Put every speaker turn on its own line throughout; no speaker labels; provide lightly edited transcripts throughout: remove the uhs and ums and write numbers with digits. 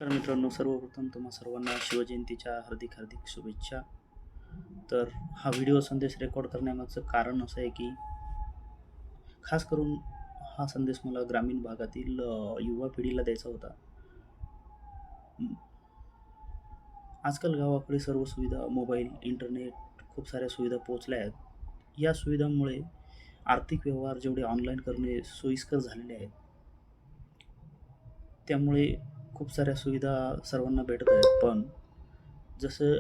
तर मित्रांनो, सर्वप्रथम तुम्हा सर्वांना शिवजयंतीच्या हार्दिक हार्दिक शुभेच्छा. तर हा व्हिडिओ संदेश रेकॉर्ड करण्यामागचं कारण असं आहे की खास करून हा संदेश मला ग्रामीण भागातील युवा पिढीला द्यायचा होता. आजकाल गावाकडे सर्व सुविधा मोबाईल, इंटरनेट, खूप साऱ्या सुविधा पोहोचल्या आहेत. या सुविधांमुळे आर्थिक व्यवहार जेवढे ऑनलाईन करणे सोयीस्कर झालेले आहेत, त्यामुळे खूप साऱ्या सुविधा सर्वांना भेटत आहेत. पण जसं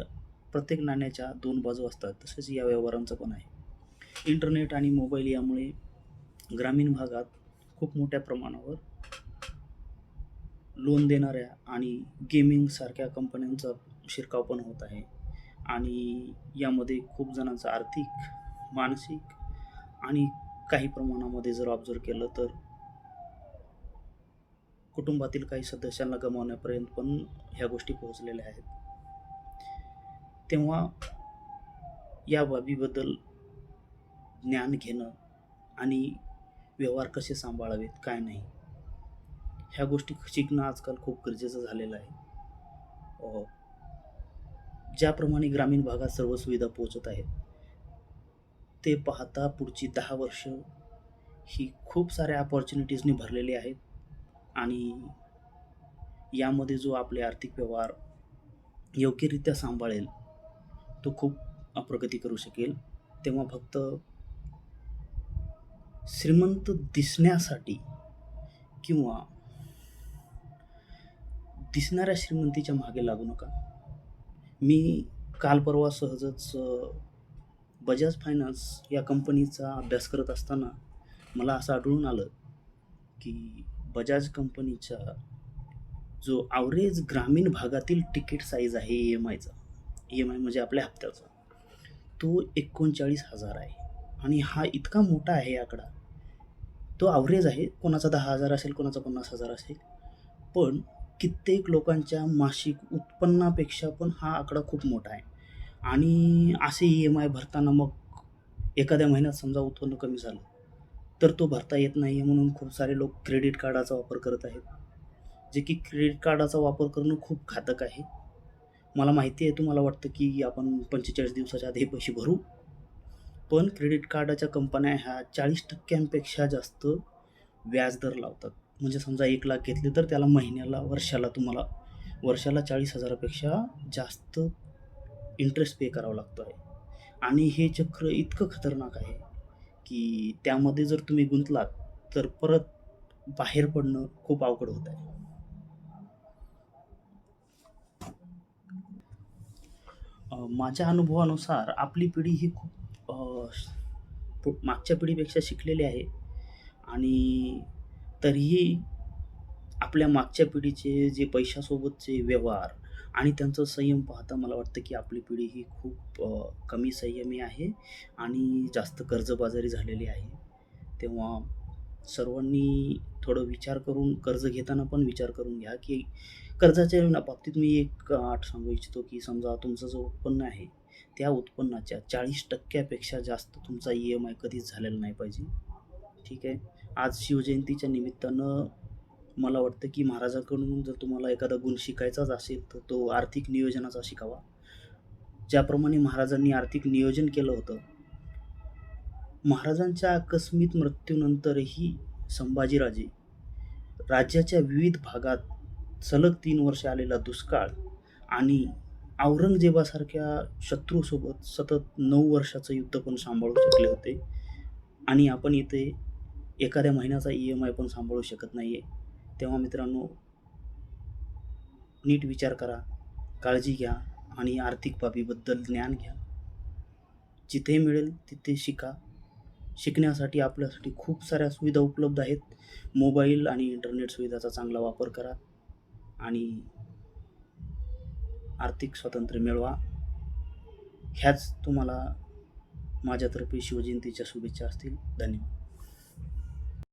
प्रत्येक नाण्याच्या दोन बाजू असतात, तसेच या व्यवहारांचं पण आहे. इंटरनेट आणि मोबाईल यामुळे ग्रामीण भागात खूप मोठ्या प्रमाणावर लोन देणाऱ्या आणि गेमिंगसारख्या कंपन्यांचा शिरकाव पण होत आहे. आणि यामध्ये खूप जणांचं आर्थिक, मानसिक आणि काही प्रमाणामध्ये जर ऑब्झर्व केलं तर कुटुंबातील काही सदस्यांना गमावण्यापर्यंत पण ह्या गोष्टी पोहोचलेल्या आहेत. तेव्हा या बाबीबद्दल ज्ञान घेणं आणि व्यवहार कसे सांभाळावेत, काय नाही, ह्या गोष्टी शिकणं आजकाल खूप गरजेचं झालेलं आहे. ज्याप्रमाणे ग्रामीण भागात सर्व सुविधा पोहोचत आहेत, ते पाहता पुढची 10 वर्ष ही खूप साऱ्या अपॉर्च्युनिटीजनी भरलेली आहेत. आणि यामध्ये जो आपले आर्थिक व्यवहार योग्यरित्या सांभाळेल, तो खूप प्रगती करू शकेल. तेव्हा फक्त श्रीमंत दिसण्यासाठी किंवा दिसणाऱ्या श्रीमंतीच्या मागे लागू नका. मी काल परवा सहजच बजाज फायनान्स या कंपनीचा अभ्यास करत असताना मला असं आढळून आलं की बजाज कंपनीचा जो ॲव्हरेज ग्रामीण भागातील तिकीट साईज आहे EMI म्हणजे आपल्या हप्त्याचा, तो 39,000 आहे. आणि हा इतका मोठा आहे आकडा. तो ॲव्हरेज आहे, कोणाचा 10,000 असेल, कोणाचा 50,000 असेल. पण कित्येक लोकांच्या मासिक उत्पन्नापेक्षा पण हा आकडा खूप मोठा आहे. आणि असे EMI भरताना मग एखाद्या महिन्यात समजा उत्पन्न कमी झालं, तर तो भरता येत नाही आहे म्हणून खूप सारे लोक क्रेडिट कार्डाचा वापर करत आहेत. जे की क्रेडिट कार्डाचा वापर करणं खूप घातक आहे. मला माहिती आहे, तुम्हाला वाटतं की आपण 45 दिवसाच्या आधी हे पैसे भरू. पण क्रेडिट कार्डाच्या कंपन्या ह्या 40% जास्त व्याजदर लावतात. म्हणजे समजा 1,00,000 घेतले तर त्याला महिन्याला, वर्षाला 40,000 पेक्षा जास्त इंटरेस्ट पे करावा लागतो आहे. आणि हे चक्र इतकं खतरनाक आहे की त्यामध्ये जर तुम्ही गुंतलात तर परत बाहेर पडणं खूप अवघड होत आहे. माझ्या अनुभवानुसार आपली पिढी ही खूप मागच्या पिढीपेक्षा शिकलेली आहे. आणि तरीही आपल्या मागच्या पिढीचे जे पैशासोबतचे व्यवहार आणि त्यांचा संयम पाहता मला वाटतं की आपली पिढी ही खूप कमी संयमी आहे आणि जास्त कर्जबाजारी झालेली आहे. तेव्हा सर्वांनी थोडं विचार करून कर्ज घेताना पण विचार करून घ्या की कर्जाच्या बाबतीत मी एक अट सांगू इच्छितो की समजा तुमचं जो उत्पन्न आहे, त्या उत्पन्नाच्या 40% पेक्षा जास्त तुमचा EMI कधीच झालेला नाही पाहिजे. ठीक आहे. आज शिवजयंतीच्या निमित्तानं मला वाटतं की महाराजांकडून जर तुम्हाला एखादा गुण शिकायचाच असेल, तर तो आर्थिक नियोजनाचा शिकावा. ज्याप्रमाणे महाराजांनी आर्थिक नियोजन केलं होतं, महाराजांच्या आकस्मिक मृत्यूनंतरही संभाजीराजे राज्याच्या विविध भागात सलग 3 वर्ष आलेला दुष्काळ आणि औरंगजेबासारख्या शत्रूसोबत सतत 9 वर्षाचं युद्ध पण सांभाळू शकले होते. आणि आपण इथे एखाद्या महिन्याचा EMI पण सांभाळू शकत नाही आहे. तेव्हा मित्रांनो, नीट विचार करा, काळजी घ्या आणि आर्थिक बाबीबद्दल ज्ञान घ्या. जिथे मिळेल तिथे शिका. शिकण्यासाठी आपल्यासाठी खूप साऱ्या सुविधा उपलब्ध आहेत. मोबाईल आणि इंटरनेट सुविधाचा चांगला वापर करा आणि आर्थिक स्वातंत्र्य मिळवा. ह्याच तुम्हाला माझ्यातर्फे शिवजयंतीच्या शुभेच्छा असतील. धन्यवाद.